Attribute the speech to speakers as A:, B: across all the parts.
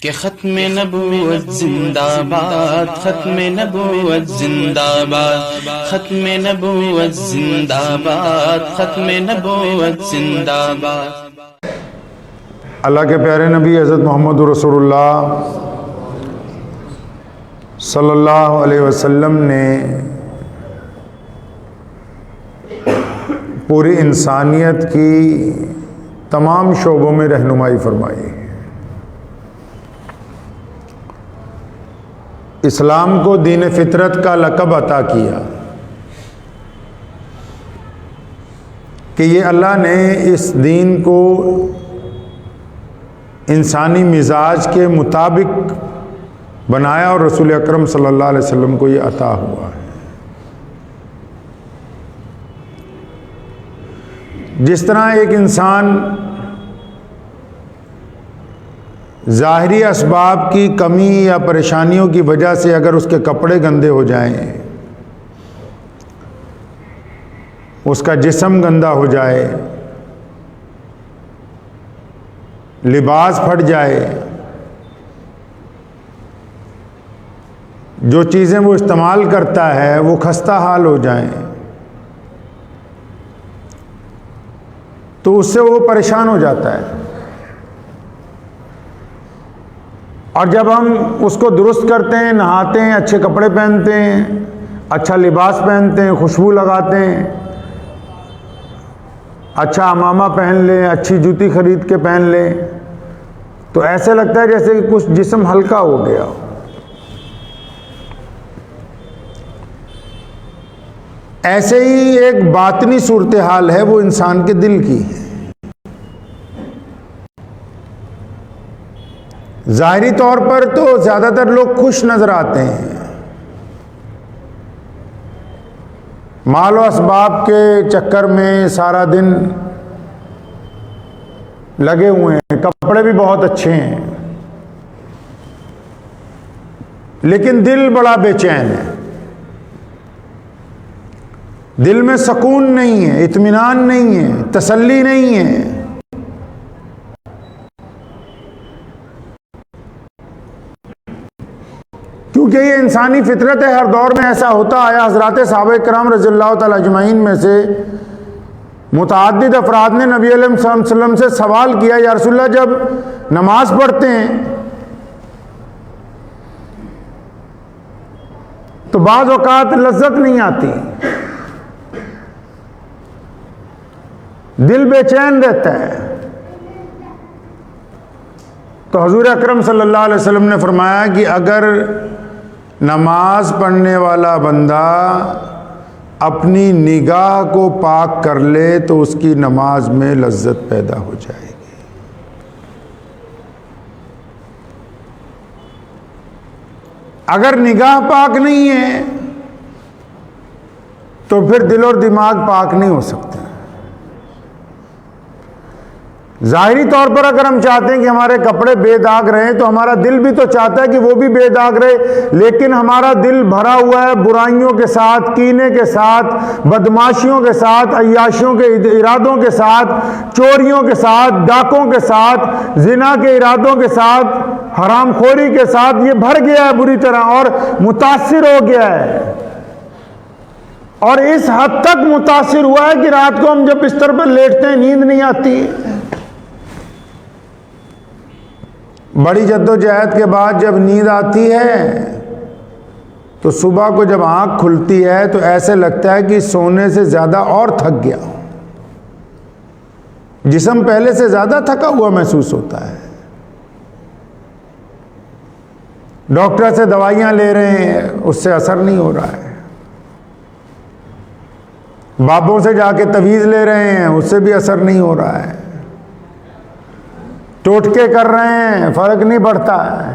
A: कि खत्म नबूवत जिंदाबाद, खत्म नबूवत जिंदाबाद, खत्म नबूवत जिंदाबाद, खत्म नबूवत जिंदाबाद।
B: अल्लाह के प्यारे नबी हज़रत मोहम्मद रसूलुल्लाह सल्लल्लाहु अलैहि वसल्लम ने पूरी इंसानियत की तमाम शोबों में रहनुमाई फरमाई। इस्लाम को दीन फितरत का लक़ब अता किया कि ये अल्लाह ने इस दीन को इंसानी मिजाज के मुताबिक बनाया और रसूल अकरम सल्लल्लाहु अलैहि वसल्लम को ये अता हुआ है। जिस तरह एक इंसान ज़ाहिरी असबाब की कमी या परेशानियों की वजह से अगर उसके कपड़े गंदे हो जाएं, उसका जिस्म गंदा हो जाए, लिबास फट जाए, जो चीज़ें वो इस्तेमाल करता है वो खस्ता हाल हो जाएं, तो उससे वो परेशान हो जाता है। और जब हम उसको दुरुस्त करते हैं, नहाते हैं, अच्छे कपड़े पहनते हैं, अच्छा लिबास पहनते हैं, खुशबू लगाते हैं, अच्छा अमामा पहन लें, अच्छी जूती खरीद के पहन लें, तो ऐसे लगता है जैसे कि कुछ जिस्म हल्का हो गया। ऐसे ही एक बातनी सूरत हाल है वो इंसान के दिल की है। ज़ाहिरी तौर पर तो ज़्यादातर लोग खुश नज़र आते हैं, माल और असबाब के चक्कर में सारा दिन लगे हुए हैं, कपड़े भी बहुत अच्छे हैं, लेकिन दिल बड़ा बेचैन है। दिल में सुकून नहीं है, इत्मीनान नहीं है, तसल्ली नहीं है। क्योंकि ये इंसानी फितरत है, हर दौर में ऐसा होता आया। हज़रात सहाबा किराम रज़ियल्लाहु तआला अजमईन में से मुतअद्दिद अफराद ने नबी अलैहि वसल्लम से सवाल किया, या रसूलल्लाह जब नमाज पढ़ते हैं तो बाज़ औक़ात लज्जत नहीं आती, दिल बेचैन रहता है। तो हुज़ूर अकरम सल्लल्लाहु अलैहि वसल्लम ने फरमाया कि अगर नमाज पढ़ने वाला बंदा अपनी निगाह को पाक कर ले तो उसकी नमाज में लज्जत पैदा हो जाएगी। अगर निगाह पाक नहीं है तो फिर दिल और दिमाग पाक नहीं हो सकते। ज़ाहिरी तौर पर अगर हम चाहते हैं कि हमारे कपड़े बेदाग रहें तो हमारा दिल भी तो चाहता है कि वो भी बेदाग रहे, लेकिन हमारा दिल भरा हुआ है बुराइयों के साथ, कीने के साथ, बदमाशियों के साथ, अय्याशियों के इरादों के साथ, चोरियों के साथ, डाकों के साथ, जिना के इरादों के साथ, हरामखोरी के साथ। ये भर गया है बुरी तरह और मुतासिर हो गया है, और इस हद तक मुतासिर हुआ है कि रात को हम जब बिस्तर पर लेटते हैं नींद नहीं आती। बड़ी जद्दोजहद के बाद जब नींद आती है तो सुबह को जब आंख खुलती है तो ऐसे लगता है कि सोने से ज़्यादा और थक गया, जिस्म पहले से ज़्यादा थका हुआ महसूस होता है। डॉक्टर से दवाइयाँ ले रहे हैं, उससे असर नहीं हो रहा है। बाबों से जाके तवीज़ ले रहे हैं, उससे भी असर नहीं हो रहा है। टोटके कर रहे हैं, फर्क नहीं पड़ता है।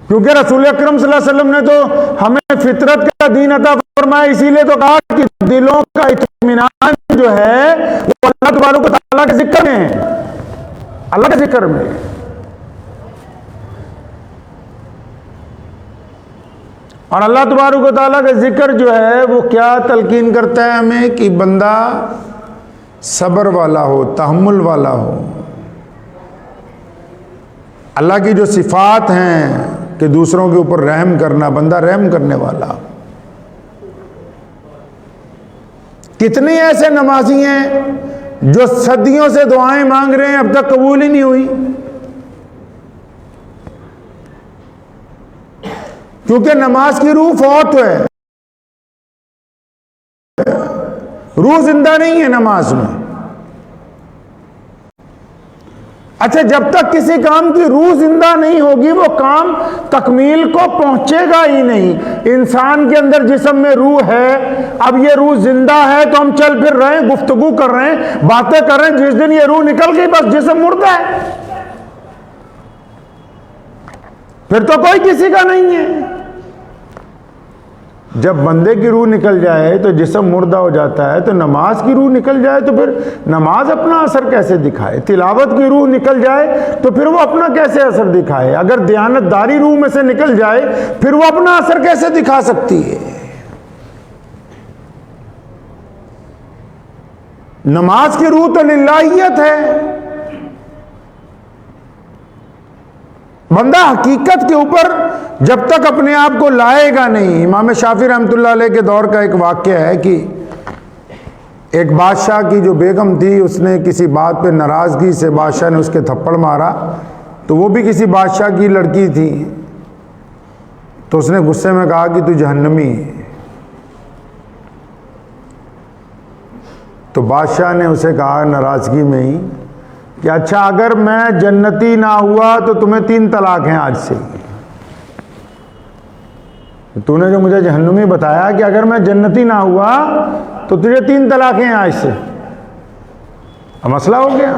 B: क्योंकि रसूल अकरम सल्लल्लाहु अलैहि वसल्लम ने तो हमें फितरत का दीन अता फरमाया, इसीलिए तो कहा कि दिलों का इत्मीनान जो है वो अल्लाह तबारक व तआला के जिक्र में है, अल्लाह के जिक्र में। और अल्लाह तबारक व तआला का जिक्र जो है वो क्या तलकीन करता है हमें कि बंदा सब्र वाला हो, तहम्मुल वाला हो, अल्लाह की जो सिफात हैं कि दूसरों के ऊपर रहम करना, बंदा रहम करने वाला। कितने ऐसे नमाजी हैं जो सदियों से दुआएं मांग रहे हैं, अब तक कबूल ही नहीं हुई, क्योंकि नमाज की रूह फौत है, रूह जिंदा नहीं है नमाज में। अच्छा, जब तक किसी काम की रूह जिंदा नहीं होगी वो काम तकमील को पहुंचेगा ही नहीं। इंसान के अंदर जिस्म में रूह है, अब ये रूह जिंदा है तो हम चल फिर रहे हैं, गुफ्तगू कर रहे हैं, बातें कर रहे हैं। जिस दिन ये रूह निकल गई बस जिस्म मुर्दा है, फिर तो कोई किसी का नहीं है। जब बंदे की रूह निकल जाए तो जिस्म मुर्दा हो जाता है, तो नमाज की रूह निकल जाए तो फिर नमाज अपना असर कैसे दिखाए? तिलावत की रूह निकल जाए तो फिर वो अपना कैसे असर दिखाए? अगर दयानतदारी रूह में से निकल जाए फिर वो अपना असर कैसे दिखा सकती है? नमाज की रूह तो लिल्लाहियत है। बंदा हकीकत के ऊपर जब तक अपने आप को लाएगा नहीं। इमाम शाफी रहमतुल्लाह अलैह के दौर का एक वाक़या है कि एक बादशाह की जो बेगम थी, उसने किसी बात पे नाराज़गी से बादशाह ने उसके थप्पड़ मारा, तो वो भी किसी बादशाह की लड़की थी, तो उसने गुस्से में कहा कि तू जहन्नमी है। तो बादशाह ने उसे कहा नाराज़गी में ही कि अच्छा, अगर मैं जन्नती ना हुआ तो तुम्हें 3 तलाक हैं आज से। तूने जो मुझे जहन्नुमी बताया कि अगर मैं जन्नती ना हुआ तो तुझे 3 तलाक हैं आज से, अब मसला हो गया।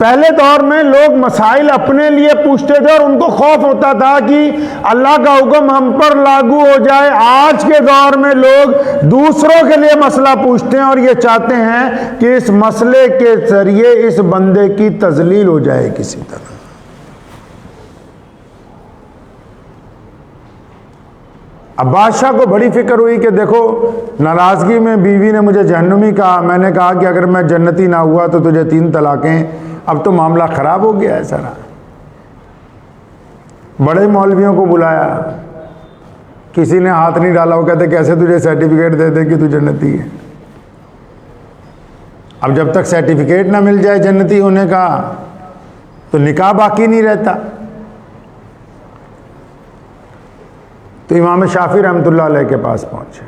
B: पहले दौर में लोग मसाइल अपने लिए पूछते थे और उनको खौफ होता था कि अल्लाह का हुक्म हम पर लागू हो जाए। आज के दौर में लोग दूसरों के लिए मसला पूछते हैं और ये चाहते हैं कि इस मसले के जरिए इस बंदे की तजलील हो जाए किसी तरह। अब बादशाह को बड़ी फिक्र हुई कि देखो, नाराजगी में बीवी ने मुझे जहन्नुमी कहा, मैंने कहा कि अगर मैं जन्नती ना हुआ तो तुझे 3 तलाकें। अब तो मामला खराब हो गया है सारा। बड़े मौलवियों को बुलाया, किसी ने हाथ नहीं डाला। वो कहते कैसे तुझे सर्टिफिकेट दे दे कि तू जन्नती है? अब जब तक सर्टिफिकेट ना मिल जाए जन्नती होने का तो निकाह बाकी नहीं रहता। तो इमाम शाफी रहमतुल्लाह अलैह के पास पहुंचे,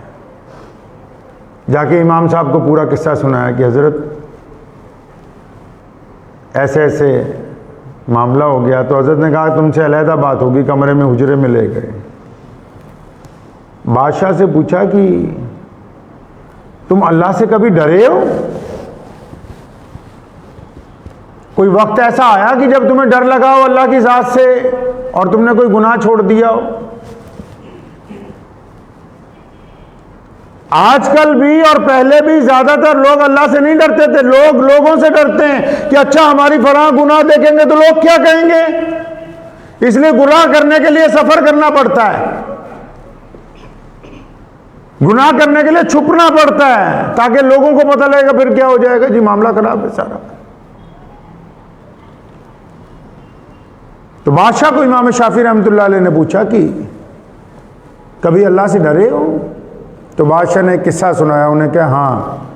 B: जाके इमाम साहब को पूरा किस्सा सुनाया कि हज़रत ऐसे ऐसे मामला हो गया। तो हज़रत ने कहा तुमसे अलहदा बात होगी, कमरे में हुजरे में ले गए। बादशाह से पूछा कि तुम अल्लाह से कभी डरे हो? कोई वक्त ऐसा आया कि जब तुम्हें डर लगा हो अल्लाह की ज़ात से और तुमने कोई गुनाह छोड़ दिया हो? आजकल भी और पहले भी ज्यादातर लोग अल्लाह से नहीं डरते थे, लोग लोगों से डरते हैं कि अच्छा हमारी फलां गुनाह देखेंगे तो लोग क्या कहेंगे, इसलिए गुनाह करने के लिए सफर करना पड़ता है, गुनाह करने के लिए छुपना पड़ता है ताकि लोगों को पता लगेगा, फिर क्या हो जाएगा जी मामला खराब है सारा। तो बादशाह को इमाम शाफी रहमतुल्लाह अलैह ने पूछा कि कभी अल्लाह से डरे हो? तो बादशाह ने एक किस्सा सुनाया। उन्हें कहा हाँ,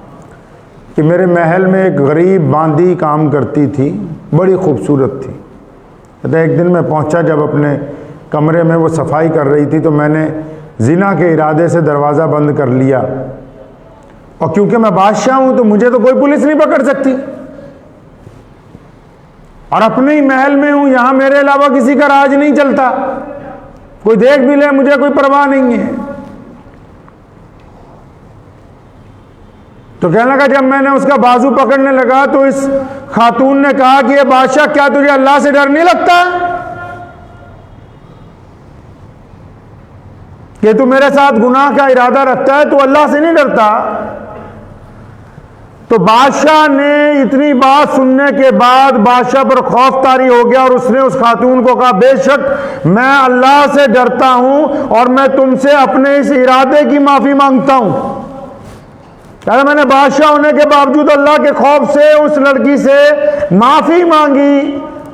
B: कि मेरे महल में एक गरीब बांदी काम करती थी, बड़ी खूबसूरत थी। तो एक दिन मैं पहुंचा, जब अपने कमरे में वो सफाई कर रही थी तो मैंने जिना के इरादे से दरवाज़ा बंद कर लिया, और क्योंकि मैं बादशाह हूं तो मुझे तो कोई पुलिस नहीं पकड़ सकती, और अपने ही महल में हूं, यहां मेरे अलावा किसी का राज नहीं चलता, कोई देख भी ले मुझे कोई परवाह नहीं है। तो कहने लगा, जब मैंने उसका बाजू पकड़ने लगा तो इस खातून ने कहा कि ये बादशाह, क्या तुझे अल्लाह से डर नहीं लगता कि तू मेरे साथ गुनाह का इरादा रखता है, तू अल्लाह से नहीं डरता? तो बादशाह ने इतनी बात सुनने के बाद बादशाह पर खौफ तारी हो गया और उसने उस खातून को कहा, बेशक मैं अल्लाह से डरता हूं और मैं तुमसे अपने इस इरादे की माफी मांगता हूं कहता मैंने बादशाह होने के बावजूद अल्लाह के खौफ से उस लड़की से माफी मांगी।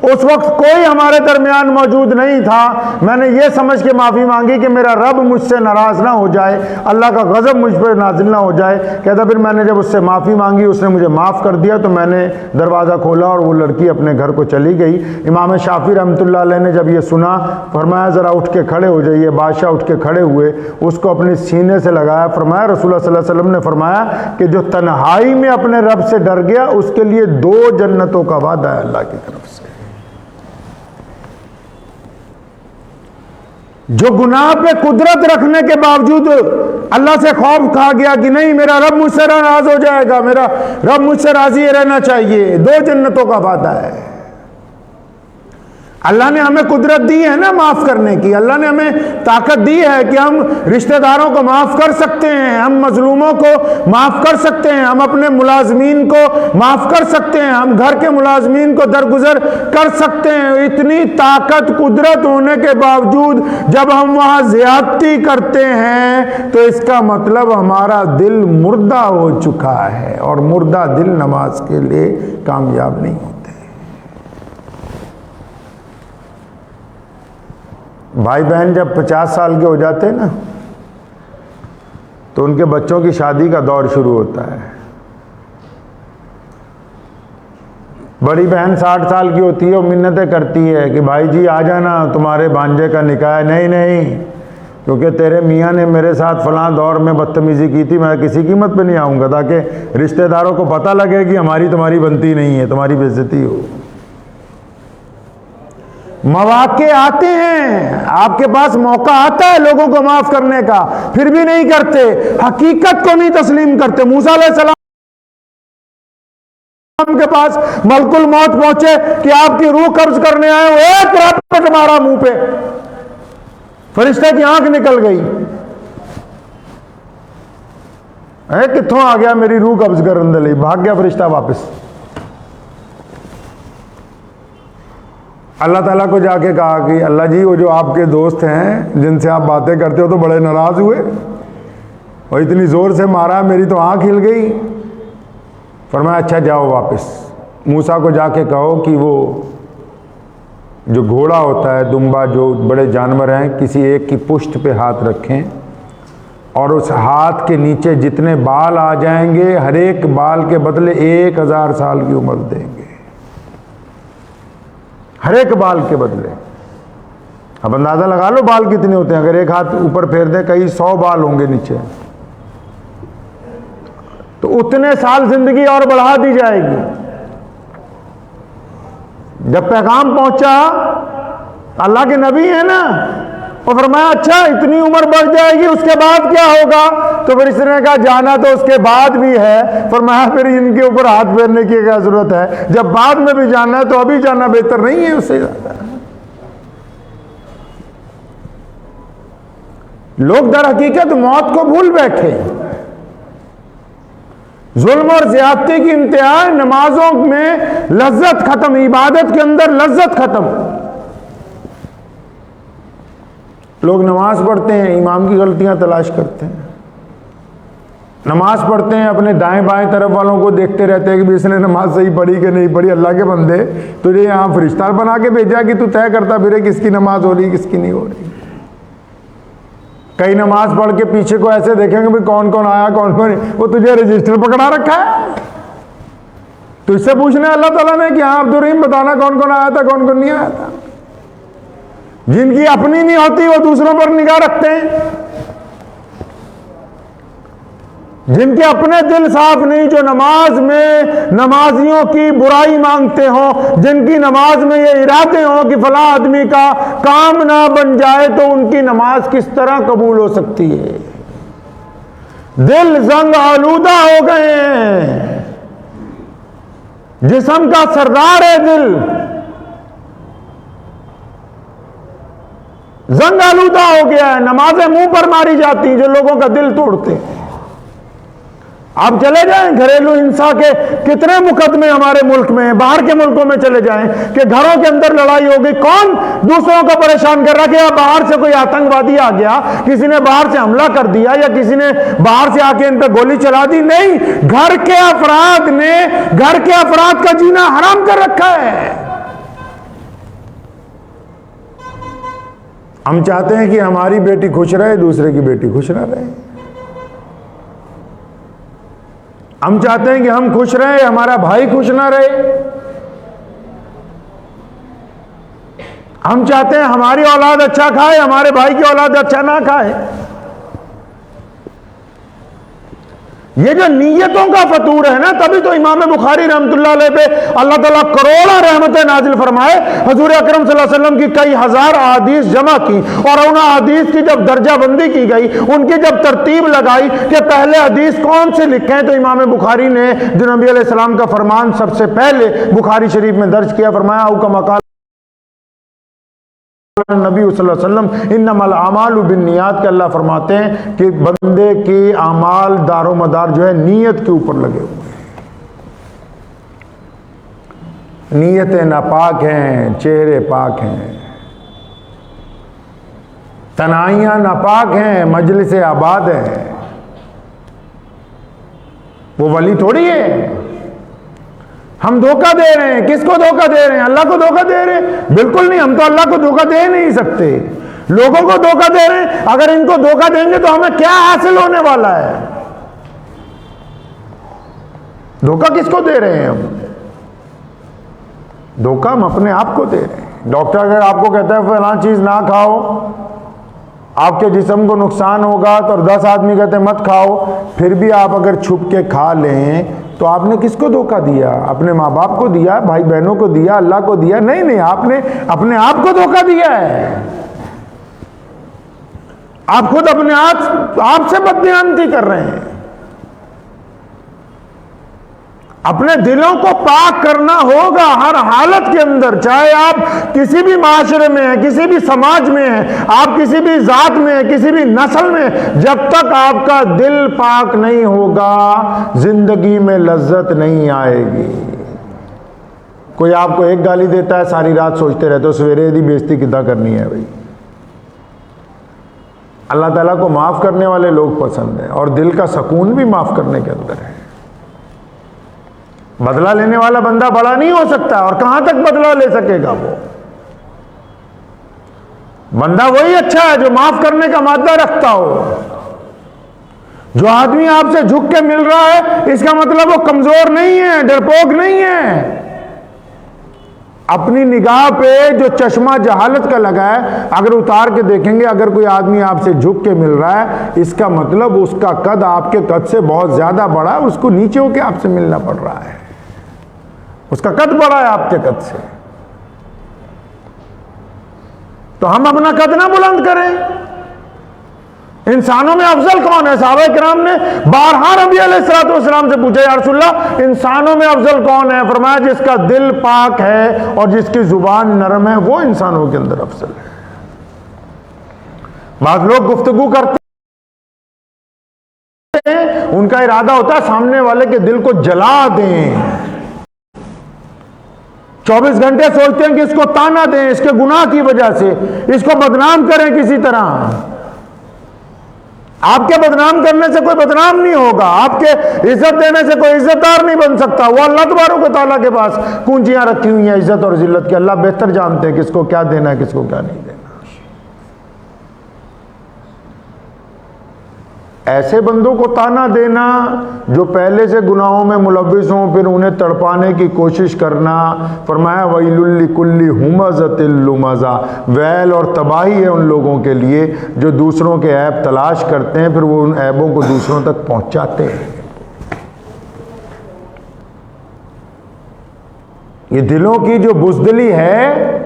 B: उस वक्त कोई हमारे दरमियान मौजूद नहीं था। मैंने ये समझ के माफी मांगी कि मेरा रब मुझसे नाराज ना हो जाए, अल्लाह का गजब मुझ पर नाजिल ना हो जाए। कहता फिर मैंने जब उससे माफी मांगी, उसने मुझे माफ कर दिया, तो मैंने दरवाज़ा खोला और वो लड़की अपने घर को चली गई। इमाम शाफी रहमतुल्लाह अलैह ने जब ये सुना, फरमाया ज़रा उठ के खड़े हो जाइए। बादशाह उठ के खड़े हुए, उसको अपने सीने से लगाया। फरमाया रसूलुल्लाह सल्लल्लाहु अलैहि वसल्लम ने फरमाया कि जो तन्हाई में अपने रब से डर गया, उसके लिए 2 जन्नतों का वादा है अल्लाह की तरफ से। जो गुनाह पे कुदरत रखने के बावजूद अल्लाह से खौफ खा गया कि नहीं मेरा रब मुझसे नाराज हो जाएगा, मेरा रब मुझसे राजी रहना चाहिए, 2 जन्नतों का वादा है। अल्लाह ने हमें कुदरत दी है ना माफ करने की, अल्लाह ने हमें ताकत दी है कि हम रिश्तेदारों को माफ कर सकते हैं, हम मजलूमों को माफ कर सकते हैं, हम अपने मुलाजमीन को माफ कर सकते हैं, हम घर के मुलाजमीन को दरगुजर कर सकते हैं। इतनी ताकत कुदरत होने के बावजूद जब हम वहां ज्यादती करते हैं तो इसका मतलब हमारा दिल मुर्दा हो चुका है, और मुर्दा दिल नमाज के लिए कामयाब नहीं होते। भाई बहन जब 50 साल के हो जाते हैं ना, तो उनके बच्चों की शादी का दौर शुरू होता है। बड़ी बहन 60 साल की होती है और मिन्नतें करती है कि भाई जी आ जाना, तुम्हारे भांजे का निकाह है। नहीं नहीं, क्योंकि तेरे मियाँ ने मेरे साथ फलां दौर में बदतमीजी की थी, मैं किसी कीमत पे नहीं आऊँगा, ताकि रिश्तेदारों को पता लगे कि हमारी तुम्हारी बनती नहीं है, तुम्हारी बेइज्जती हो। मौके आते हैं, आपके पास मौका आता है लोगों को माफ करने का, फिर भी नहीं करते, हकीकत को नहीं तस्लीम करते। मूसा अलैहिस्सलाम के पास मलकुल मौत पहुंचे कि आपकी रूह कब्ज करने आए, वो एक रपट मारा मुंह पे, फरिश्ते की आंख निकल गई। कित्थों आ गया मेरी रूह कब्ज करने लगी, भाग गया फरिश्ता वापस। अल्लाह ताला को जाके कहा कि अल्लाह जी वो जो आपके दोस्त हैं जिनसे आप बातें करते हो तो बड़े नाराज हुए और इतनी ज़ोर से मारा, मेरी तो आँख हिल गई। फरमाया अच्छा जाओ वापस, मूसा को जाके कहो कि वो जो घोड़ा होता है, दुम्बा, जो बड़े जानवर हैं, किसी एक की पुष्ट पे हाथ रखें और उस हाथ के नीचे जितने बाल आ जाएंगे, हर एक बाल के बदले 1000 साल की उम्र देंगे, हर एक बाल के बदले। अब अंदाजा लगा लो बाल कितने होते हैं, अगर एक हाथ ऊपर फेर दें कई 100 बाल होंगे नीचे, तो उतने साल जिंदगी और बढ़ा दी जाएगी। जब पैगाम पहुंचा, अल्लाह के नबी है ना, और फरमाया अच्छा इतनी उम्र बढ़ जाएगी, उसके बाद क्या होगा? तो फिर इसने कहा जाना तो उसके बाद भी है। फरमाया फिर इनके ऊपर हाथ फेरने की क्या जरूरत है, जब बाद में भी जाना है तो अभी जाना बेहतर नहीं है उससे ज्यादा। लोग दर हकीकत मौत को भूल बैठे। जुल्म और ज्यादती की इंतहा, नमाजों में लज्जत खत्म, इबादत के अंदर लज्जत खत्म। लोग नमाज पढ़ते हैं, इमाम की गलतियां तलाश करते हैं। नमाज पढ़ते हैं, अपने दाएं बाएं तरफ वालों को देखते रहते हैं कि भी इसने नमाज सही पढ़ी कि नहीं पढ़ी। अल्लाह के बंदे, तुझे यहाँ फरिश्ता बना के भेजा कि तू तय करता फिरे किसकी नमाज हो रही किसकी नहीं हो रही। कई नमाज पढ़ के पीछे को ऐसे देखेंगे भी कौन कौन आया कौन कौन, वो तुझे रजिस्टर पकड़ा रखा है। तुझसे पूछने अल्लाह ताला ने कि हाँ अब्दुल रहीम बताना कौन कौन आया था कौन कौन नहीं आया था। जिनकी अपनी नहीं होती वो दूसरों पर निगाह रखते हैं, जिनके अपने दिल साफ नहीं, जो नमाज में नमाजियों की बुराई मांगते हो, जिनकी नमाज में ये इरादे हो कि फला आदमी का काम ना बन जाए, तो उनकी नमाज किस तरह कबूल हो सकती है? दिल जंग आलूदा हो गए हैं, जिस्म का सरदार है दिल, जंग आलूदा हो गया है। नमाजें मुंह पर मारी जाती हैं जो लोगों का दिल तोड़ते हैं। आप चले जाएं घरेलू हिंसा के कितने मुकदमे हमारे मुल्क में हैं, बाहर के मुल्कों में चले जाएं कि घरों के अंदर लड़ाई हो गई, कौन दूसरों को परेशान कर रहा कि आप बाहर से कोई आतंकवादी आ गया, किसी ने बाहर से हमला कर दिया या किसी ने बाहर से आके इन पर गोली चला दी। नहीं, घर के अफराद ने घर के अफराद का जीना हराम कर रखा है। हम चाहते हैं कि हमारी बेटी खुश रहे, दूसरे की बेटी खुश ना रहे। हम चाहते हैं कि हम खुश रहे, हमारा भाई खुश ना रहे। हम चाहते हैं हमारी औलाद अच्छा खाए, हमारे भाई की औलाद अच्छा ना खाए। ये जो नीयतों का फतूर है ना, तभी तो इमाम बुखारी रहमतुल्लाह अलैह पे अल्लाह ताला करोड़ों रहमतें नाजिल फरमाए। हुजूर अकरम सल्लल्लाहु अलैहि वसल्लम की कई हजार अहादीस जमा की और उन अहादीस की जब दर्जाबंदी की गई, उनकी जब तरतीब लगाई कि पहले हदीस कौन से लिखे हैं, तो इमाम बुखारी ने जो नबी अलैहि सलाम का फरमान सबसे पहले बुखारी शरीफ में दर्ज किया, फरमाया औ कमा क़ाल नबी सल्लल्लाहु अलैहि वसल्लम इन्नमल आमालु बिन्नियात के अल्लाह फरमाते हैं कि बंदे के आमाल दारो मदार जो है नीयत के ऊपर लगे हुए हैं। नीयतें नापाक हैं, चेहरे पाक हैं, तनाइयां नापाक हैं, मजलिस आबाद है। वो वली थोड़ी है। हम धोखा दे रहे हैं, किसको धोखा दे रहे हैं? अल्लाह को धोखा दे रहे हैं? बिल्कुल नहीं, हम तो अल्लाह को धोखा दे नहीं सकते, लोगों को धोखा दे रहे हैं। अगर इनको धोखा देंगे तो हमें क्या हासिल होने वाला है? धोखा किसको दे रहे हैं हम? धोखा हम अपने आप को दे रहे हैं। डॉक्टर अगर आपको कहता है फलां चीज ना खाओ, आपके जिस्म को नुकसान होगा, तो 10 आदमी कहते हैं मत खाओ, फिर भी आप अगर छुप के खा लें तो आपने किसको धोखा दिया? अपने माँ बाप को दिया, भाई बहनों को दिया, अल्लाह को दिया? नहीं नहीं, आपने अपने आप को धोखा दिया है। आप खुद अपने आप से बदनियानती कर रहे हैं। अपने दिलों को पाक करना होगा हर हालत के अंदर, चाहे आप किसी भी माशरे में हैं, किसी भी समाज में हैं, आप किसी भी जात में हैं, किसी भी नस्ल में, जब तक आपका दिल पाक नहीं होगा जिंदगी में लज्जत नहीं आएगी। कोई आपको एक गाली देता है, सारी रात सोचते रहते हो सवेरे यदि बेइज्जती कितना करनी है। भाई अल्लाह ताला को माफ करने वाले लोग पसंद है और दिल का सुकून भी माफ करने के अंदर है। बदला लेने वाला बंदा बड़ा नहीं हो सकता, और कहां तक बदला ले सकेगा? वो बंदा वही अच्छा है जो माफ करने का मादा रखता हो। जो आदमी आपसे झुक के मिल रहा है, इसका मतलब वो कमजोर नहीं है, डरपोक नहीं है। अपनी निगाह पे जो चश्मा जहालत का लगा है, अगर उतार के देखेंगे, अगर कोई आदमी आपसे झुक के मिल रहा है, इसका मतलब उसका कद आपके कद से बहुत ज्यादा बड़ा है, उसको नीचे होके आपसे मिलना पड़ रहा है, उसका कद बड़ा है आपके कद से। तो हम अपना कद ना बुलंद करें। इंसानों में अफजल कौन है? सहाबा किराम ने बारहा नबी अलैहिस्सलाम से पूछा, या रसूलल्लाह इंसानों में अफजल कौन है? फरमाया जिसका दिल पाक है और जिसकी जुबान नरम है, वो इंसानों के अंदर अफजल है। बाद लोग गुफ्तगू करते हैं, उनका इरादा होता है सामने वाले के दिल को जला दें। 24 घंटे सोचते हैं कि इसको ताना दें, इसके गुनाह की वजह से इसको बदनाम करें किसी तरह। आपके बदनाम करने से कोई बदनाम नहीं होगा, आपके इज्जत देने से कोई इज्जतदार नहीं बन सकता। वो अल्लाह तबारक व तआला के पास कुंजियां रखी हुई हैं इज्जत और जिल्लत की। अल्लाह बेहतर जानते हैं किसको क्या देना है, किसको क्या नहीं देना। ऐसे बंदों को ताना देना जो पहले से गुनाहों में मुलव्विस हों, फिर उन्हें तड़पाने की कोशिश करना। फरमाया वैलुल लिकुल्ली हुमज़तिल लुमज़ा, वैल और तबाही है उन लोगों के लिए जो दूसरों के ऐब तलाश करते हैं, फिर वो उन ऐबों को दूसरों तक पहुंचाते हैं। ये दिलों की जो बुज़दिली है,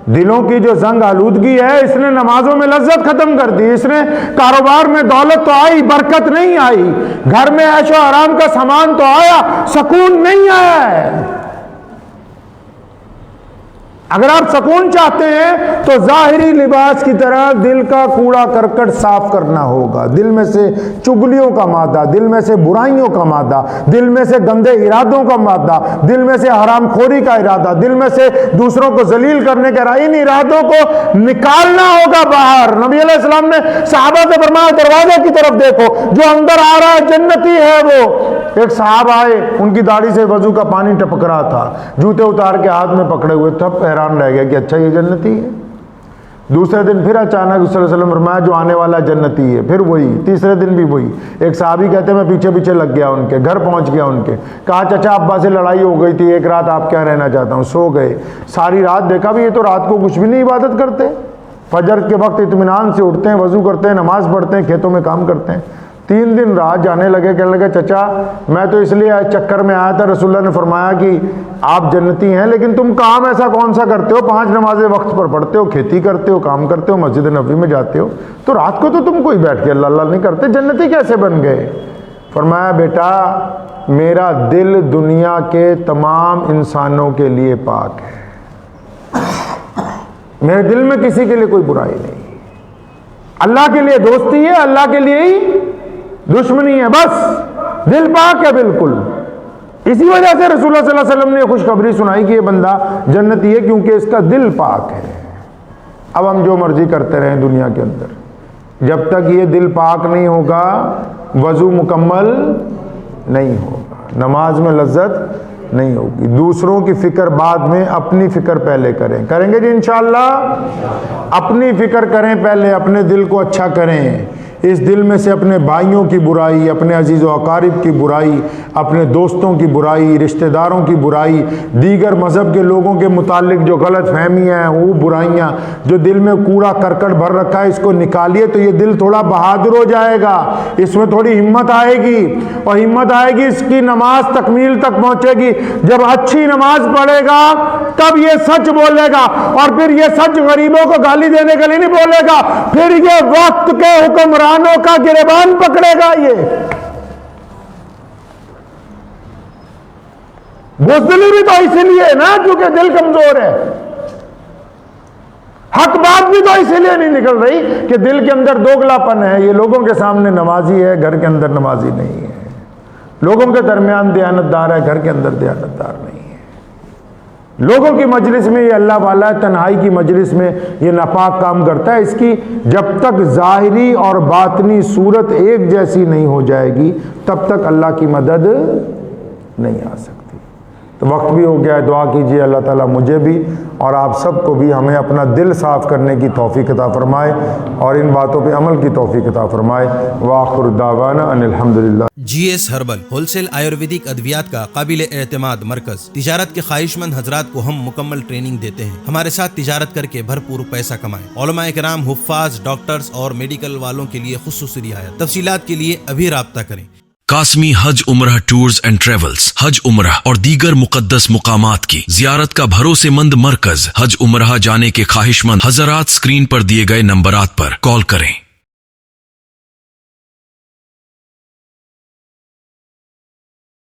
B: दिलों की जो जंग आलूदगी है, इसने नमाजों में लज्जत खत्म कर दी। इसने कारोबार में दौलत तो आई, बरकत नहीं आई। घर में ऐशो आराम का सामान तो आया, सुकून नहीं आया है। अगर आप सुकून चाहते हैं तो जाहिरी लिबास की तरह दिल का कूड़ा करकट साफ करना होगा। दिल में से चुगलियों का मादा, दिल में से बुराइयों का मादा, दिल में से गंदे इरादों का मादा, दिल में से हरामखोरी का इरादा, दिल में से दूसरों को जलील करने के इन इरादों को निकालना होगा बाहर। नबी अलैहिस्सलाम ने सहाबा से फरमाया दरवाजे की तरफ देखो, जो अंदर आ रहा है जन्नती है वो। एक साहब आए, उनकी दाढ़ी से वजू का पानी टपक रहा था, जूते उतार के हाथ में पकड़े हुए, तब हैरान रह गया कि अच्छा ये जन्नती है। दूसरे दिन फिर अचानक सल्लल्लाहु अलैहि वसल्लम फरमाया जो आने वाला जन्नती है, फिर वही। तीसरे दिन भी वही। एक साहबी कहते हैं मैं पीछे पीछे लग गया, उनके घर पहुंच गया, उनके कहा चाचा अब्बा से लड़ाई हो गई थी, एक रात आप क्या रहना चाहता हूँ, सो गए। सारी रात देखा भी ये तो रात को कुछ भी नहीं इबादत करते, फजर के वक्त इत्मीनान से उठते हैं, वजू करते हैं, नमाज पढ़ते हैं, खेतों में काम करते हैं। 3 दिन रात जाने लगे, कहने लगे चचा मैं तो इसलिए चक्कर में आया था, रसूलुल्लाह ने फरमाया कि आप जन्नती हैं, लेकिन तुम काम ऐसा कौन सा करते हो, 5 नमाजें वक्त पर पढ़ते हो, खेती करते हो, काम करते हो, मस्जिद नबी में जाते हो, तो रात को तो तुम कोई बैठ के अल्लाह अल्लाह नहीं करते, जन्नती कैसे बन गए? फरमाया बेटा मेरा दिल दुनिया के तमाम इंसानों के लिए पाक है, मेरे दिल में किसी के लिए कोई बुराई नहीं, अल्लाह के लिए दोस्ती है, अल्लाह के लिए ही दुश्मनी है, बस दिल पाक है बिल्कुल। इसी वजह से रसूलुल्लाह सल्लल्लाहु अलैहि वसल्लम ने खुशखबरी सुनाई कि ये बंदा जन्नती है क्योंकि इसका दिल पाक है। अब हम जो मर्जी करते रहें दुनिया के अंदर, जब तक ये दिल पाक नहीं होगा वजू मुकम्मल नहीं होगा, नमाज में लज्जत नहीं होगी। दूसरों की फिक्र बाद में, अपनी फिक्र पहले करें। करेंगे जी इंशाअल्लाह। अपनी फिक्र करें पहले, अपने दिल को अच्छा करें। इस दिल में से अपने भाइयों की बुराई, अपने अजीज़ व अकारिब की बुराई, अपने दोस्तों की बुराई, रिश्तेदारों की बुराई, दीगर मज़हब के लोगों के मुतालिक जो गलत फहमियाँ हैं, वो बुराइयाँ जो दिल में कूड़ा करकट भर रखा है, इसको निकालिए तो ये दिल थोड़ा बहादुर हो जाएगा, इसमें थोड़ी हिम्मत आएगी, और हिम्मत आएगी इसकी नमाज तकमील तक पहुँचेगी। जब अच्छी नमाज पढ़ेगा तब ये सच बोलेगा, और फिर ये सच गरीबों को गाली देने के लिए नहीं बोलेगा, फिर ये वक्त के हुक्मरानों का गिरबान पकड़ेगा। ये बुज़दिली भी तो इसीलिए ना क्योंकि दिल कमजोर है, हक बात भी तो इसीलिए नहीं निकल रही कि दिल के अंदर दोगलापन है। ये लोगों के सामने नमाजी है, घर के अंदर नमाजी नहीं है, लोगों के दरमियान दयानतदार है, घर के अंदर दयानतदार नहीं है। लोगों की मजलिस में ये अल्लाह वाला है, तन्हाई की मजलिस में ये नापाक काम करता है। इसकी जब तक ज़ाहिरी और बातनी सूरत एक जैसी नहीं हो जाएगी तब तक अल्लाह की मदद नहीं आ सकती। तो वक्त भी हो गया है, दुआ कीजिए अल्लाह ताला मुझे भी और आप सबको भी हमें अपना दिल साफ़ करने की तौफीक अता फरमाए और इन बातों पे अमल की तौफीक अता फरमाए। वाखिर दावाना अनिल हम्दुलिल्लाह।
C: GS हर्बल होलसेल आयुर्वेदिक अद्वियात का काबिल एतमाद मरकज। तिजारत के ख्वाहिशमंद हजरात को हम मुकम्मल ट्रेनिंग देते हैं। हमारे साथ तिजारत करके भरपूर पैसा कमाएं। उलमाए किराम, हुफ्फाज, डॉक्टर्स और मेडिकल वालों के लिए खुसूसी रियायत। तफसीलात के लिए अभी राब्ता करें।
D: कासमी हज उम्रह टूर्स एंड ट्रेवल्स हज उम्रह और दीगर मुकद्दस मुकामात की जियारत का भरोसेमंद मरकज। हज उम्रह जाने के ख्वाहिशमंद हजरात स्क्रीन पर दिए गए नंबरात पर कॉल करें।